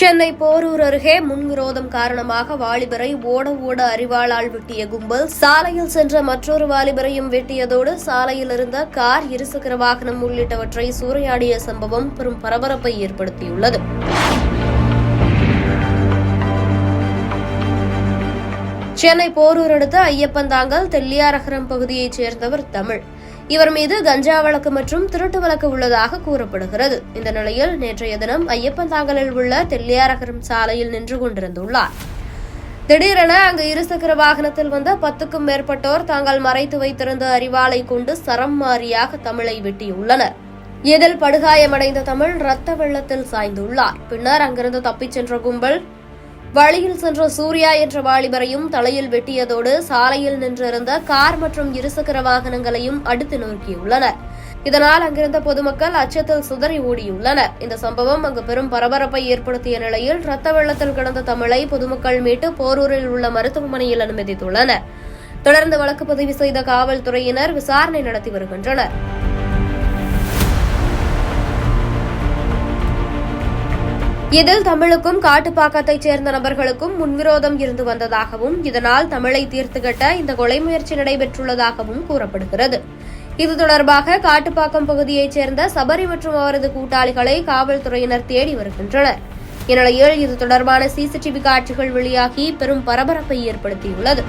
சென்னை போரூர் அருகே முன்விரோதம் காரணமாக வாலிபரை ஓட அரிவாளால் வெட்டிய கும்பல் சாலையில் சென்ற மற்றொரு வாலிபரையும் வெட்டியதோடு சாலையில் இருந்த கார், இருசக்கர வாகனம் உள்ளிட்டவற்றை சூறையாடிய சம்பவம் பெரும் பரபரப்பை ஏற்படுத்தியுள்ளது. சென்னை போரூர் அடுத்த ஐயப்பந்தாங்கல் தெல்லியாரகரம் பகுதியைச் சேர்ந்தவர் தமிழ். இவர் மீது கஞ்சா வழக்கு மற்றும் திருட்டு வழக்கு உள்ளதாக கூறப்படுகிறது. இந்த நிலையில் நேற்றைய தினம் ஐயப்பந்தாங்கலில் உள்ள தெல்லியாரகரம் சாலையில் நின்று கொண்டிருந்துள்ளார். திடீரென அங்கு இருசக்கர வாகனத்தில் வந்த 10க்கும் மேற்பட்டோர் தாங்கள் மறைத்து வைத்திருந்த அரிவாளை கொண்டு சரம் மாறியாக தமிழை வெட்டியுள்ளனர். இதில் படுகாயமடைந்த தமிழ் ரத்த வெள்ளத்தில் சாய்ந்துள்ளார். பின்னர் அங்கிருந்து தப்பிச் சென்ற கும்பல் வழியில் சென்ற சூர்யா என்ற வாலிபரையும் தலையில் வெட்டியதோடு சாலையில் நின்றிருந்த கார் மற்றும் இருசக்கர வாகனங்களையும் அடுத்து நோக்கியுள்ளனர். இதனால் அங்கிருந்த பொதுமக்கள் அச்சத்தில் சிதறி ஓடியுள்ளனர். இந்த சம்பவம் அங்கு பெரும் பரபரப்பை ஏற்படுத்திய நிலையில் ரத்த வெள்ளத்தில் கிடந்த தமிழை பொதுமக்கள் மீட்டு போரூரில் உள்ள மருத்துவமனையில் அனுமதித்துள்ளனர். தொடர்ந்து வழக்கு பதிவு செய்த காவல்துறையினர் விசாரணை நடத்தி வருகின்றனர். இதில் தமிழுக்கும் காட்டுப்பாக்கத்தைச் சேர்ந்த நபர்களுக்கும் முன்விரோதம் இருந்து வந்ததாகவும் இதனால் தமிழை தீர்த்துக்கட்ட இந்த கொலை முயற்சி நடைபெற்றுள்ளதாகவும் கூறப்படுகிறது. இது தொடர்பாக காட்டுப்பாக்கம் பகுதியைச் சேர்ந்த சபரி மற்றும் அவரது கூட்டாளிகளை காவல்துறையினர் தேடி வருகின்றனர். இந்நிலையில் இது தொடர்பான சிசிடிவி காட்சிகள் வெளியாகி பெரும் பரபரப்பை ஏற்படுத்தியுள்ளது.